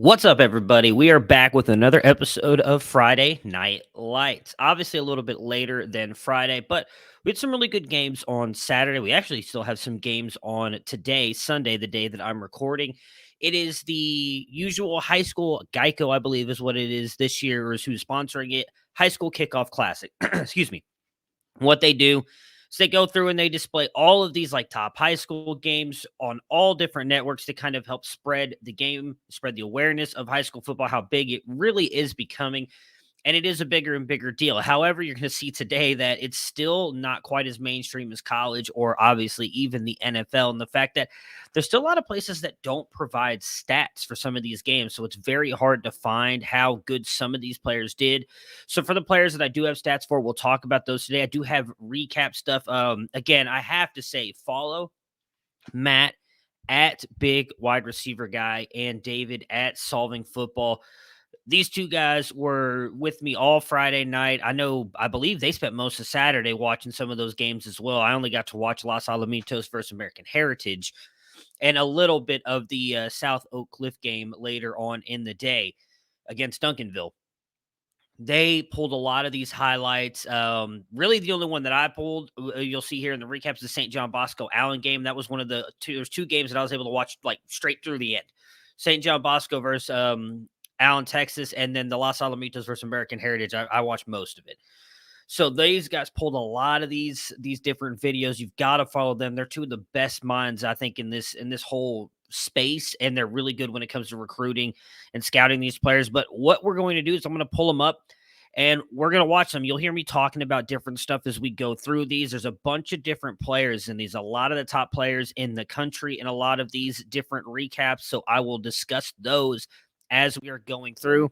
What's up, everybody? We are back with another episode of Friday Night Lights. Obviously, a little bit later than Friday, but we had some really good games on Saturday. We actually still have some games on today, Sunday, the day that I'm recording. It is the usual high school Geico, I believe, is what it is this year, or is who's sponsoring it. High School Kickoff Classic. Excuse me. What they do is they go through and they display all of these like top high school games on all different networks to kind of help spread the game, spread the awareness of high school football, how big it really is becoming, and it is a bigger and bigger deal. However, you're going to see today that it's still not quite as mainstream as college or obviously even the NFL. And the fact that there's still a lot of places that don't provide stats for some of these games. So it's very hard to find how good some of these players did. So for the players that I do have stats for, we'll talk about those today. I do have recap stuff. Again, I have to say, follow Matt at Big Wide Receiver Guy and David at Solving Football. These two guys were with me all Friday night. I believe they spent most of Saturday watching some of those games as well. I only got to watch Los Alamitos versus American Heritage and a little bit of the South Oak Cliff game later on in the day against Duncanville. They pulled a lot of these highlights. Really, the only one that I pulled, you'll see here in the recaps, the St. John Bosco Allen game. That was one of the two. There's two games that I was able to watch like straight through the end. St. John Bosco versus Allen, Texas, and then the Los Alamitos versus American Heritage. I watched most of it. So these guys pulled a lot of these different videos. You've got to follow them. They're two of the best minds, I think, in this whole space, and they're really good when it comes to recruiting and scouting these players. But what we're going to do is I'm going to pull them up and we're going to watch them. You'll hear me talking about different stuff as we go through these. There's a bunch of different players in these, a lot of the top players in the country in a lot of these different recaps. So I will discuss those as we are going through.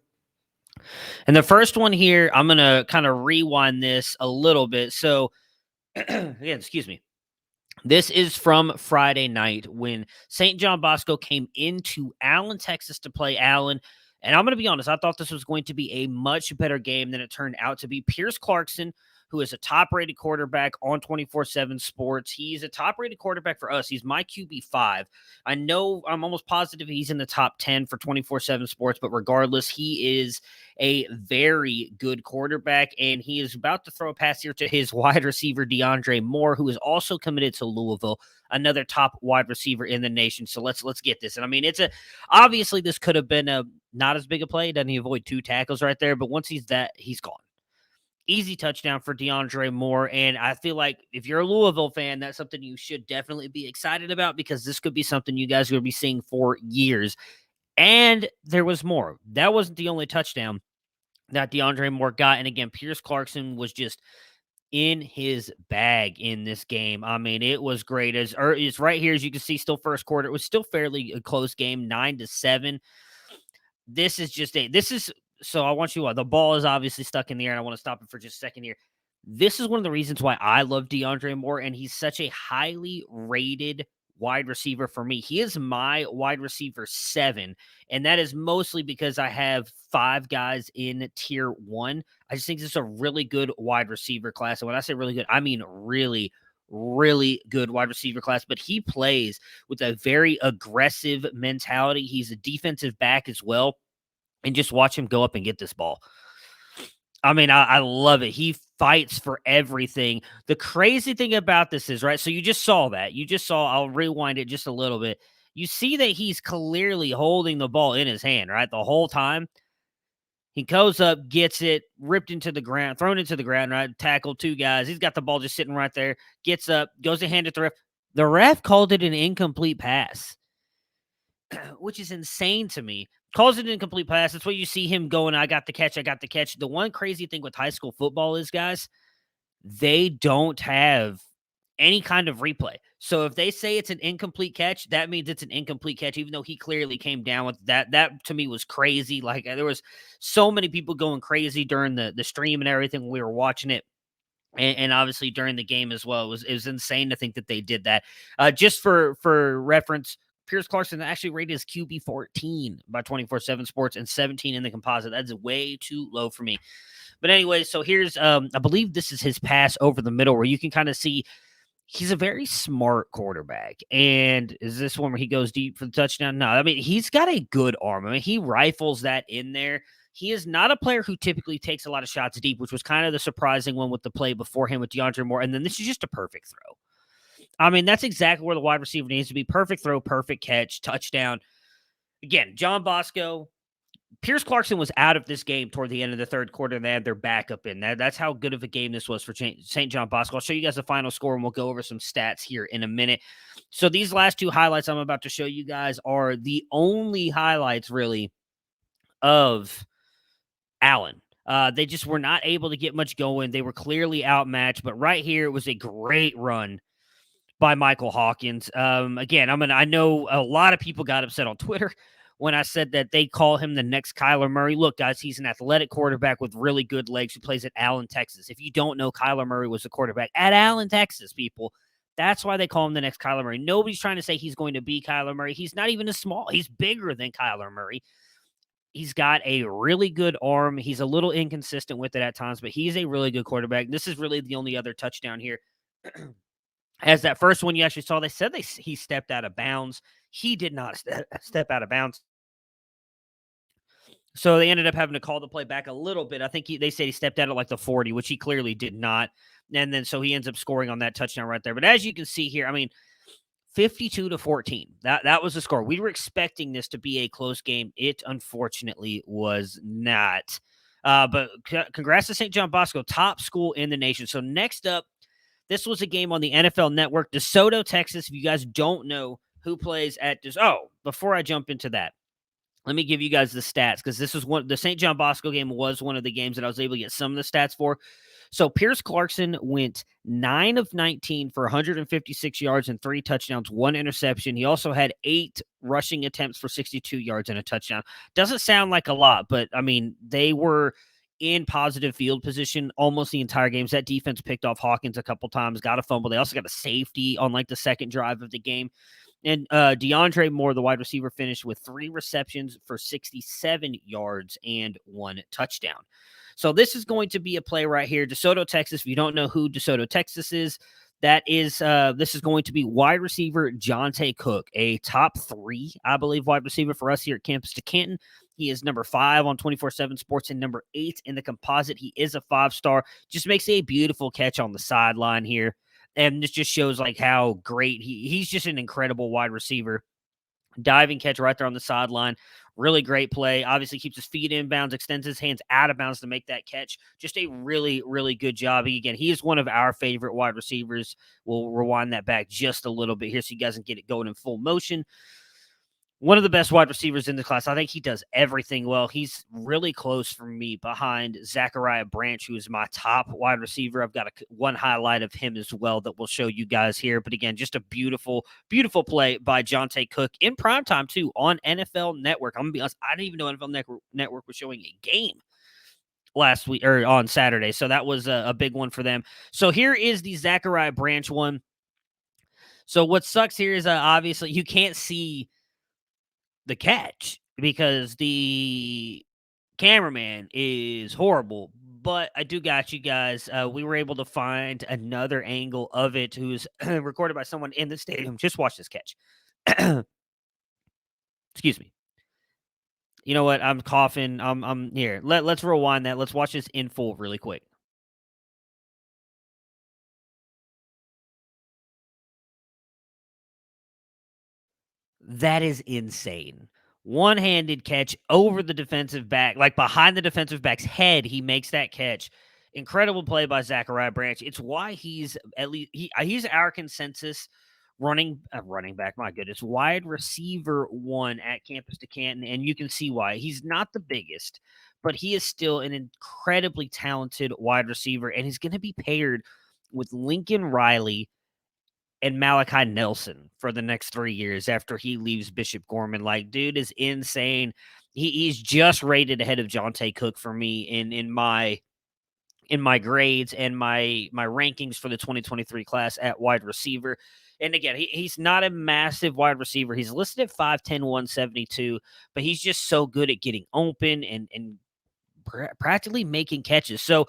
And the first one here, I'm going to kind of rewind this a little bit. So, again, excuse me. This is from Friday night when St. John Bosco came into Allen, Texas to play Allen. And I'm going to be honest, I thought this was going to be a much better game than it turned out to be. Pierce Clarkson, who is a top-rated quarterback on 24/7 Sports. He's a top-rated quarterback for us. He's my QB5. I know I'm almost positive he's in the top 10 for 24/7 Sports, but regardless, he is a very good quarterback, and he is about to throw a pass here to his wide receiver, Deandre Moore, who is also committed to Louisville, another top wide receiver in the nation. So let's get this. And I mean, obviously this could have been a not as big a play. Doesn't he avoid two tackles right there? But once he's gone. Easy touchdown for Deandre Moore. And I feel like if you're a Louisville fan, that's something you should definitely be excited about because this could be something you guys are going to be seeing for years. And there was more. That wasn't the only touchdown that Deandre Moore got. And again, Pierce Clarkson was just in his bag in this game. I mean, it was great. It's right here, as you can see, still first quarter. It was still fairly a close game, 9-7. So I want you, the ball is obviously stuck in the air, and I want to stop it for just a second here. This is one of the reasons why I love Deandre Moore, and he's such a highly rated wide receiver for me. He is my wide receiver 7, and that is mostly because I have 5 guys in tier 1. I just think this is a really good wide receiver class. And when I say really good, I mean really, really good wide receiver class, but he plays with a very aggressive mentality. He's a defensive back as well. And just watch him go up and get this ball. I mean, I love it. He fights for everything. The crazy thing about this is, right, so you just saw that. I'll rewind it just a little bit. You see that he's clearly holding the ball in his hand, right, the whole time. He goes up, gets it, ripped into the ground, thrown into the ground, right, tackled 2 guys. He's got the ball just sitting right there, gets up, goes to hand it to the ref. The ref called it an incomplete pass, which is insane to me. Calls it an incomplete pass. That's what you see him going, I got the catch. The one crazy thing with high school football is, guys, they don't have any kind of replay. So if they say it's an incomplete catch, that means it's an incomplete catch, even though he clearly came down with that. That to me was crazy. Like, there was so many people going crazy during the stream and everything when we were watching it. And obviously during the game as well. It was insane to think that they did that. Just for reference, Pierce Clarkson actually rated as QB 14 by 24/7 Sports and 17 in the composite. That's way too low for me. But anyway, so here's, I believe this is his pass over the middle where you can kind of see he's a very smart quarterback. And is this one where he goes deep for the touchdown? No, I mean, he's got a good arm. I mean, he rifles that in there. He is not a player who typically takes a lot of shots deep, which was kind of the surprising one with the play before him with Deandre Moore. And then this is just a perfect throw. I mean, that's exactly where the wide receiver needs to be. Perfect throw, perfect catch, touchdown. Again, John Bosco, Pierce Clarkson was out of this game toward the end of the third quarter, and they had their backup in. That's how good of a game this was for St. John Bosco. I'll show you guys the final score, and we'll go over some stats here in a minute. So these last two highlights I'm about to show you guys are the only highlights, really, of Allen. They just were not able to get much going. They were clearly outmatched, but right here, it was a great run by Michael Hawkins. Again, I know a lot of people got upset on Twitter when I said that they call him the next Kyler Murray. Look, guys, he's an athletic quarterback with really good legs who plays at Allen, Texas. If you don't know, Kyler Murray was a quarterback at Allen, Texas, people. That's why they call him the next Kyler Murray. Nobody's trying to say he's going to be Kyler Murray. He's not even as small. He's bigger than Kyler Murray. He's got a really good arm. He's a little inconsistent with it at times, but he's a really good quarterback. This is really the only other touchdown here. As that first one you actually saw, they said he stepped out of bounds. He did not step out of bounds. So they ended up having to call the play back a little bit. I think they said he stepped out at like the 40, which he clearly did not. And then so he ends up scoring on that touchdown right there. But as you can see here, I mean, 52-14. That was the score. We were expecting this to be a close game. It unfortunately was not. But congrats to St. John Bosco, top school in the nation. So next up, this was a game on the NFL Network, DeSoto, Texas. If you guys don't know who plays at before I jump into that, let me give you guys the stats because this is the St. John Bosco game was one of the games that I was able to get some of the stats for. So Pierce Clarkson went 9 of 19 for 156 yards and 3 touchdowns, 1 interception. He also had 8 rushing attempts for 62 yards and a touchdown. Doesn't sound like a lot, but I mean, they were in positive field position almost the entire game. That defense picked off Hawkins a couple times, got a fumble. They also got a safety on like the second drive of the game. And Deandre Moore, the wide receiver, finished with 3 receptions for 67 yards and 1 touchdown. So this is going to be a play right here. DeSoto, Texas. If you don't know who DeSoto, Texas is, this is going to be wide receiver Jonte Cook, a top 3, I believe, wide receiver for us here at Campus to Canton. He is number 5 on 24/7 Sports and number 8 in the composite. He is a 5-star. Just makes a beautiful catch on the sideline here. And this just shows like how great he's just an incredible wide receiver. Diving catch right there on the sideline. Really great play. Obviously keeps his feet in bounds, extends his hands out of bounds to make that catch. Just a really, really good job. Again, he is one of our favorite wide receivers. We'll rewind that back just a little bit here so you guys can get it going in full motion. One of the best wide receivers in the class. I think he does everything well. He's really close for me behind Zachariah Branch, who is my top wide receiver. I've got one highlight of him as well that we'll show you guys here. But again, just a beautiful, beautiful play by Jonte Cook in primetime, too, on NFL Network. I'm going to be honest, I didn't even know NFL Network was showing a game last week or on Saturday. So that was a big one for them. So here is the Zachariah Branch one. So what sucks here is obviously you can't see the catch because the cameraman is horrible, but I do got you guys. We were able to find another angle of it who's recorded by someone in the stadium. Just watch this catch. Excuse me. You know what? I'm coughing. I'm here. Let's rewind that. Let's watch this in full really quick. That is insane. One-handed catch over the defensive back, like behind the defensive back's head. He makes that catch. Incredible play by Zachariah Branch. It's why he's at least he's our consensus running back. My goodness, wide receiver 1 at Campus to Canton, and you can see why. He's not the biggest, but he is still an incredibly talented wide receiver, and he's going to be paired with Lincoln Riley and Malachi Nelson for the next 3 years after he leaves Bishop Gorman. Like, dude is insane. He's just rated ahead of Jonte Cook for me in my grades and my rankings for the 2023 class at wide receiver. And again, he's not a massive wide receiver. He's listed at 5'10", 172, but he's just so good at getting open and practically making catches. So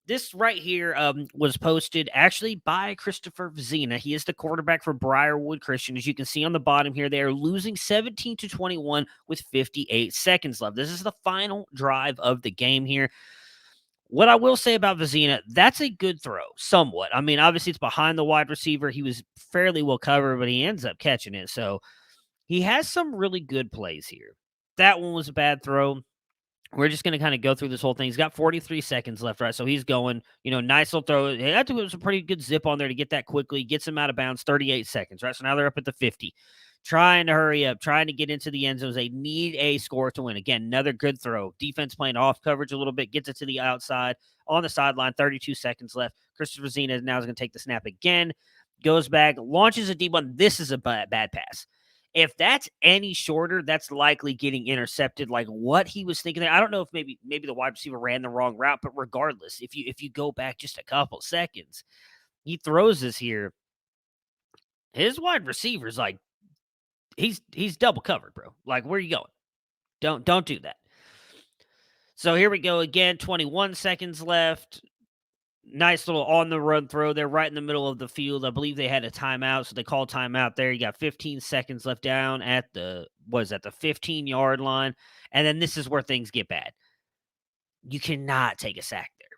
This right here was posted actually by Christopher Vizina. He is the quarterback for Briarwood Christian. As you can see on the bottom here, they are losing 17-21 with 58 seconds left. This is the final drive of the game here. What I will say about Vizina, that's a good throw, somewhat. I mean, obviously it's behind the wide receiver. He was fairly well covered, but he ends up catching it. So he has some really good plays here. That one was a bad throw. We're just going to kind of go through this whole thing. He's got 43 seconds left, right? So he's going, nice little throw. I think it was a pretty good zip on there to get that quickly, gets him out of bounds, 38 seconds, right? So now they're up at the 50, trying to hurry up, trying to get into the end zones. They need a score to win. Again, another good throw. Defense playing off coverage a little bit, gets it to the outside on the sideline, 32 seconds left. Christopher Zena now is going to take the snap again, goes back, launches a deep one. This is a bad pass. If that's any shorter, that's likely getting intercepted. Like what he was thinking there. I don't know if maybe the wide receiver ran the wrong route, but regardless, if you go back just a couple seconds, he throws this here. His wide receiver's like he's double covered, bro. Like where are you going? Don't do that. So here we go again. 21 seconds left. Nice little on the run throw there right in the middle of the field. I believe they had a timeout, so they called timeout there. You got 15 seconds left down at the 15-yard line. And then this is where things get bad. You cannot take a sack there.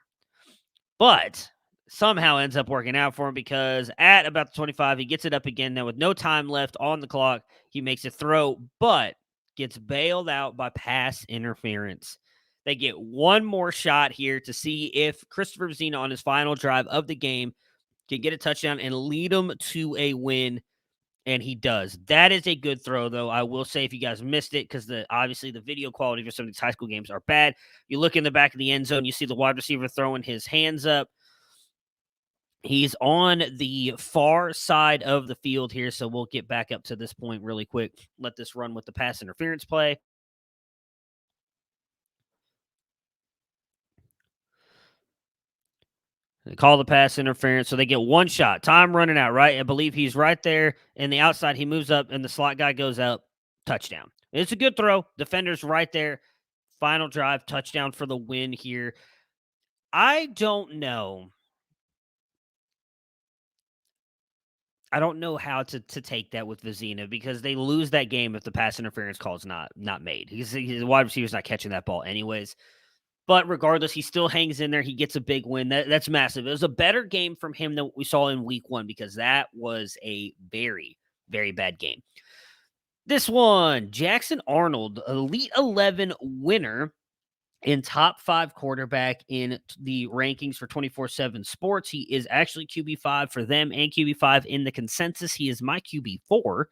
But somehow ends up working out for him because at about the 25, he gets it up again. Now with no time left on the clock, he makes a throw, but gets bailed out by pass interference. They get one more shot here to see if Christopher Vizina on his final drive of the game can get a touchdown and lead them to a win, and he does. That is a good throw, though. I will say if you guys missed it, because obviously the video quality for some of these high school games are bad. You look in the back of the end zone, you see the wide receiver throwing his hands up. He's on the far side of the field here, so we'll get back up to this point really quick. Let this run with the pass interference play. They call the pass interference, so they get one shot. Time running out, right? I believe he's right there in the outside. He moves up, and the slot guy goes out. Touchdown. It's a good throw. Defender's right there. Final drive, touchdown for the win here. I don't know. I don't know how to take that with Vizina because they lose that game if the pass interference call is not made. He's the wide receiver's not catching that ball anyways. But regardless, he still hangs in there. He gets a big win. That's massive. It was a better game from him than what we saw in week one because that was a very, very bad game. This one, Jackson Arnold, Elite 11 winner and top 5 quarterback in the rankings for 24/7 Sports. He is actually QB5 for them and QB5 in the consensus. He is my QB4.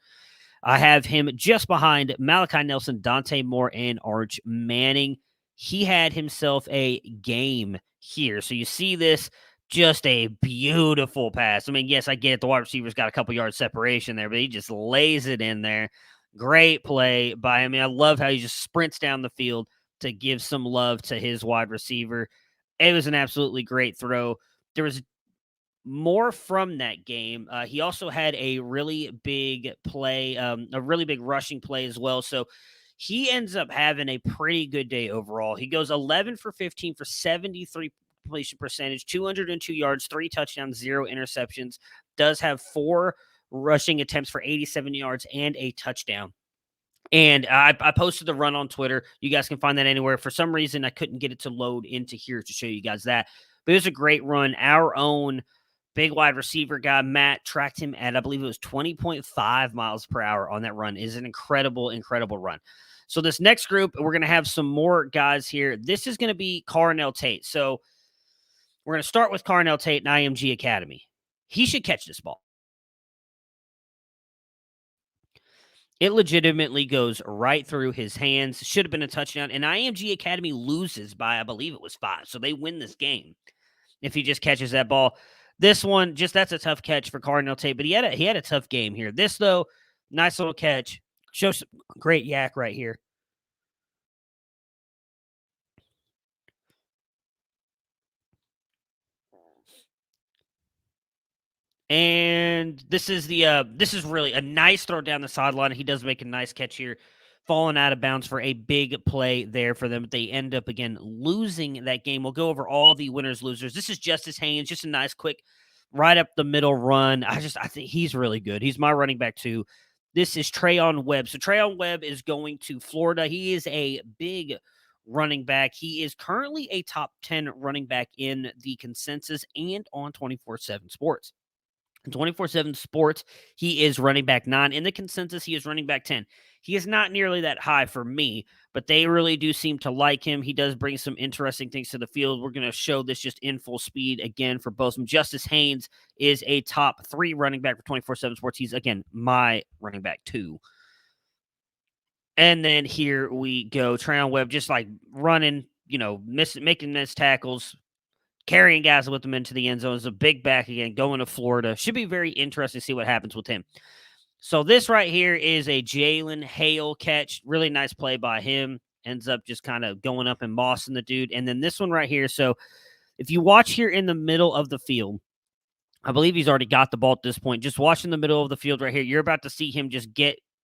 I have him just behind Malachi Nelson, Deandre Moore, and Arch Manning. He had himself a game here. So you see this, just a beautiful pass. I mean, yes, I get it. The wide receiver's got a couple yards separation there, but he just lays it in there. Great play by him. I mean, I love how he just sprints down the field to give some love to his wide receiver. It was an absolutely great throw. There was more from that game. He also had a really big play, a really big rushing play as well. So he ends up having a pretty good day overall. He goes 11 for 15 for 73 completion percentage, 202 yards, 3 touchdowns, 0 interceptions. Does have 4 rushing attempts for 87 yards and a touchdown. And I posted the run on Twitter. You guys can find that anywhere. For some reason, I couldn't get it to load into here to show you guys that. But it was a great run. Our own big wide receiver guy, Matt, tracked him at, I believe it was 20.5 miles per hour on that run. It is an incredible, incredible run. So this next group, we're going to have some more guys here. This is going to be Carnell Tate. So we're going to start with Carnell Tate and IMG Academy. He should catch this ball. It legitimately goes right through his hands. Should have been a touchdown. And IMG Academy loses by, I believe it was 5. So they win this game if he just catches that ball. This one, that's a tough catch for Carnell Tate, but he had a tough game here. This, though, nice little catch. Shows some great yak right here. And this is really a nice throw down the sideline. He does make a nice catch here falling out of bounds for a big play there for them. But they end up, again, losing that game. We'll go over all the winners, losers. This is Justice Haynes, just a nice, quick, right up the middle run. I think he's really good. He's my running back, too. This is Trayon Webb. So Trayon Webb is going to Florida. He is a big running back. He is currently a top 10 running back in the consensus and on 24/7 Sports. 24/7 Sports, he is running back 9. In the consensus, he is running back 10. He is not nearly that high for me, but they really do seem to like him. He does bring some interesting things to the field. We're going to show this just in full speed again for both of them. Justice Haynes is a top 3 running back for 24/7 Sports. He's, again, my running back 2. And then here we go. Trayon Webb just like running, making missed tackles, carrying guys with him into the end zone. Is a big back again, going to Florida. Should be very interesting to see what happens with him. So this right here is a Jalen Hale catch. Really nice play by him. Ends up just kind of going up and mossing the dude. And then this one right here. So if you watch here in the middle of the field, I believe he's already got the ball at this point. Just watch in the middle of the field right here. You're about to see him just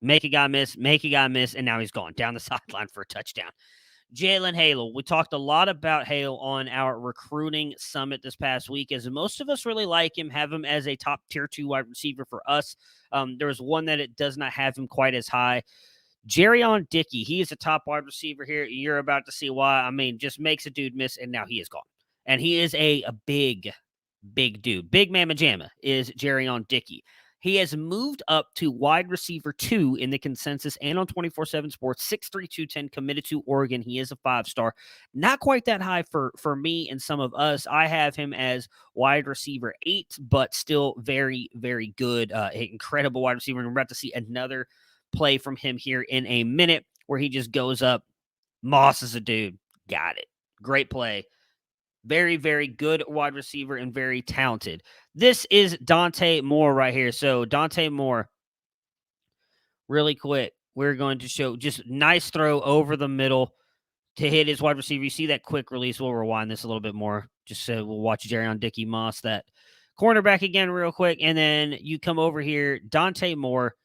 make a guy miss, and now he's gone down the sideline for a touchdown. Jalen Hale. We talked a lot about Hale on our recruiting summit this past week, as most of us really like him, have him as a top tier 2 wide receiver for us. There's one that it does not have him quite as high. Jerrion Dickey, he is a top wide receiver here. You're about to see why. I mean, just makes a dude miss, and now he is gone. And he is a big dude. Big Mama Jamma is Jerrion Dickey. He has moved up to wide receiver 2 in the consensus and on 24/7 Sports, 6'3", 210, committed to Oregon. He is a 5-star. Not quite that high for me and some of us. I have him as wide receiver 8, but still very, very good. Incredible wide receiver. And we're about to see another play from him here in a minute where he just goes up, mosses a dude. Got it. Great play. Very, very good wide receiver and very talented. This is Deandre Moore right here. So Deandre Moore, really quick, we're going to show just nice throw over the middle to hit his wide receiver. You see that quick release. We'll rewind this a little bit more just so we'll watch Jerrion Dickey moss that cornerback again real quick. And then you come over here, Deandre Moore,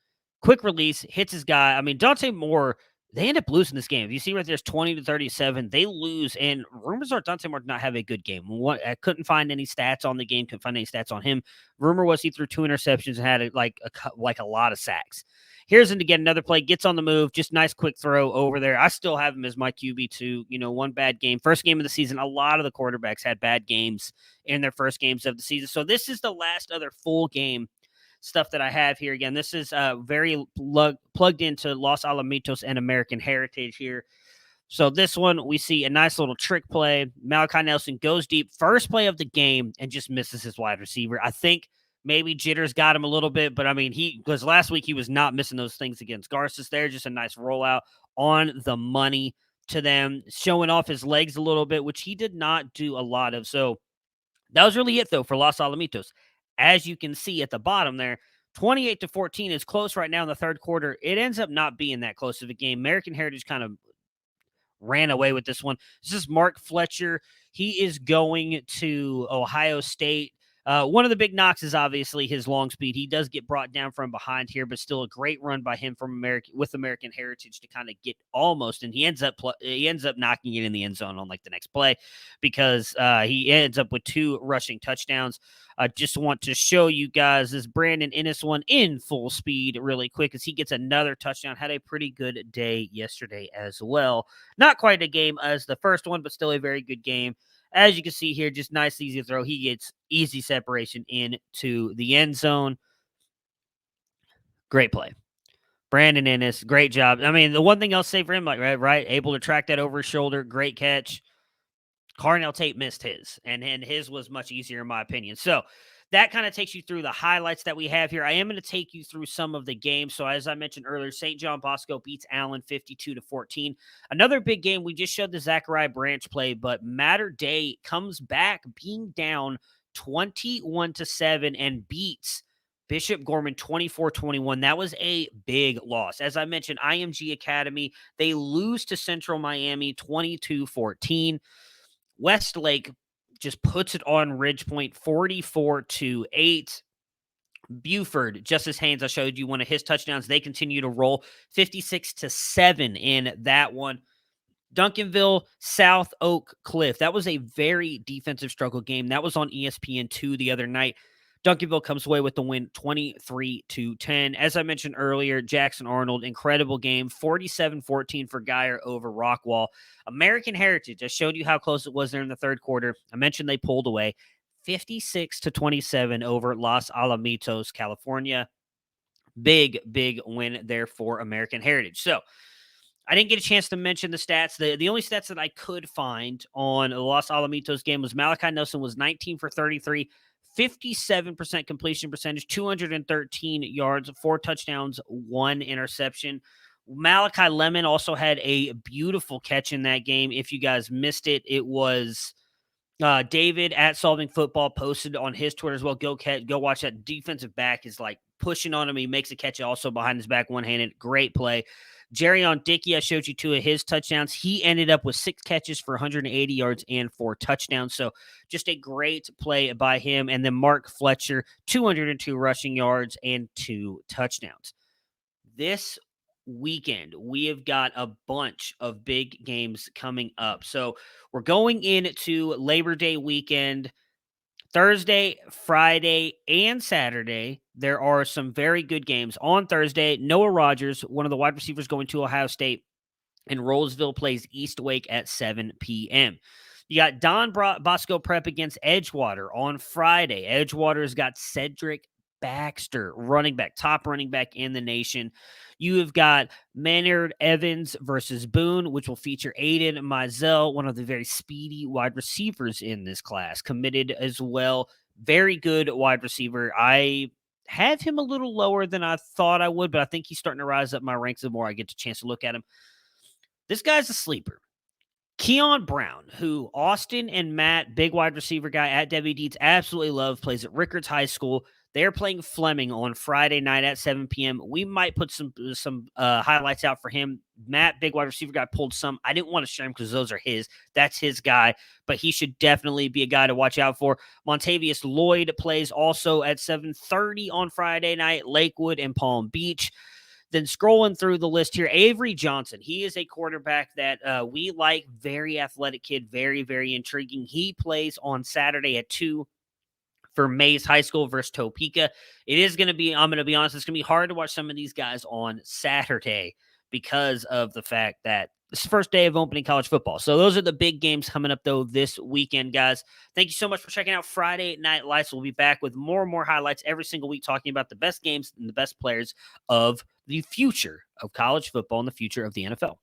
quick release, hits his guy. I mean, Deandre Moore, they end up losing this game. You see right there's 20-37. They lose, and rumors are Deandre Moore did not have a good game. I couldn't find any stats on the game, couldn't find any stats on him. Rumor was he threw 2 interceptions and had a lot of sacks. Here's him to get another play, gets on the move, just nice quick throw over there. I still have him as my QB2. One bad game. First game of the season, a lot of the quarterbacks had bad games in their first games of the season. So this is the last other full game stuff that I have here. Again, this is very plugged into Los Alamitos and American Heritage here. So this one, we see a nice little trick play. Malachi Nelson goes deep. First play of the game and just misses his wide receiver. I think maybe jitters got him a little bit, but I mean, because last week he was not missing those things against Garces there. Just a nice rollout on the money to them, showing off his legs a little bit, which he did not do a lot of. So that was really it, though, for Los Alamitos. As you can see at the bottom there, 28-14 is close right now in the third quarter. It ends up not being that close of a game. American Heritage kind of ran away with this one. This is Mark Fletcher. He is going to Ohio State. One of the big knocks is obviously his long speed. He does get brought down from behind here, but still a great run by him with American Heritage to kind of get almost, and he ends up knocking it in the end zone on like the next play because he ends up with 2 rushing touchdowns. I just want to show you guys this Brandon Ennis one in full speed really quick as he gets another touchdown. Had a pretty good day yesterday as well. Not quite a game as the first one, but still a very good game. As you can see here, just nice, easy throw. He gets easy separation into the end zone. Great play. Brandon Ennis, great job. I mean, the one thing I'll say for him, right, able to track that over his shoulder, great catch. Carnell Tate missed his, and his was much easier in my opinion. So that kind of takes you through the highlights that we have here. I am going to take you through some of the games. So as I mentioned earlier, St. John Bosco beats Allen 52-14. Another big game. We just showed the Zachariah Branch play, but Mater Dei comes back being down 21-7 and beats Bishop Gorman 24-21. That was a big loss. As I mentioned, IMG Academy, they lose to Central Miami 22-14. Westlake just puts it on Ridgepoint 44-8. Buford, Justice Haynes, I showed you one of his touchdowns. They continue to roll 56-7 in that one. Duncanville, South Oak Cliff. That was a very defensive struggle game. That was on ESPN2 the other night. Duncanville comes away with the win 23-10. As I mentioned earlier, Jackson Arnold, incredible game, 47-14 for Geyer over Rockwall. American Heritage, I showed you how close it was there in the third quarter. I mentioned they pulled away 56-27 over Los Alamitos, California. Big win there for American Heritage. So I didn't get a chance to mention the stats. The only stats that I could find on the Los Alamitos game was Malachi Nelson was 19 for 33, 57% completion percentage, 213 yards, 4 touchdowns, 1 interception. Malachi Lemon also had a beautiful catch in that game. If you guys missed it, it was David at Solving Football posted on his Twitter as well. Go watch that. Defensive back is like pushing on him. He makes a catch also behind his back, one-handed. Great play. Jerry on Dickey, I showed you 2 of his touchdowns. He ended up with 6 catches for 180 yards and 4 touchdowns. So just a great play by him. And then Mark Fletcher, 202 rushing yards and 2 touchdowns. This weekend, we have got a bunch of big games coming up. So we're going into Labor Day weekend. Thursday, Friday, and Saturday, there are some very good games. On Thursday, Noah Rogers, one of the wide receivers going to Ohio State, and Roseville plays East Wake at 7 p.m. You got Don Bosco Prep against Edgewater on Friday. Edgewater's got Cedric Baxter, running back, top running back in the nation. You have got Maynard Evans versus Boone, which will feature Aiden Mizell, one of the very speedy wide receivers in this class, committed as well. Very good wide receiver. I have him a little lower than I thought I would, but I think he's starting to rise up my ranks the more I get a chance to look at him. This guy's a sleeper. Keon Brown, who Austin and Matt, big wide receiver guy at Debbie Deeds, absolutely love, plays at Rickards High School. They're playing Fleming on Friday night at 7 p.m. We might put some highlights out for him. Matt, big wide receiver guy, pulled some. I didn't want to share him because those are his. That's his guy, but he should definitely be a guy to watch out for. Montavious Lloyd plays also at 7:30 on Friday night, Lakewood and Palm Beach. Then scrolling through the list here, Avery Johnson. He is a quarterback that we like, very athletic kid, very, very intriguing. He plays on Saturday at 2 for Mays High School versus Topeka. It is going to be, I'm going to be honest, it's going to be hard to watch some of these guys on Saturday because of the fact that this is the first day of opening college football. So those are the big games coming up, though, this weekend, guys. Thank you so much for checking out Friday Night Lights. We'll be back with more and more highlights every single week talking about the best games and the best players of the future of college football and the future of the NFL.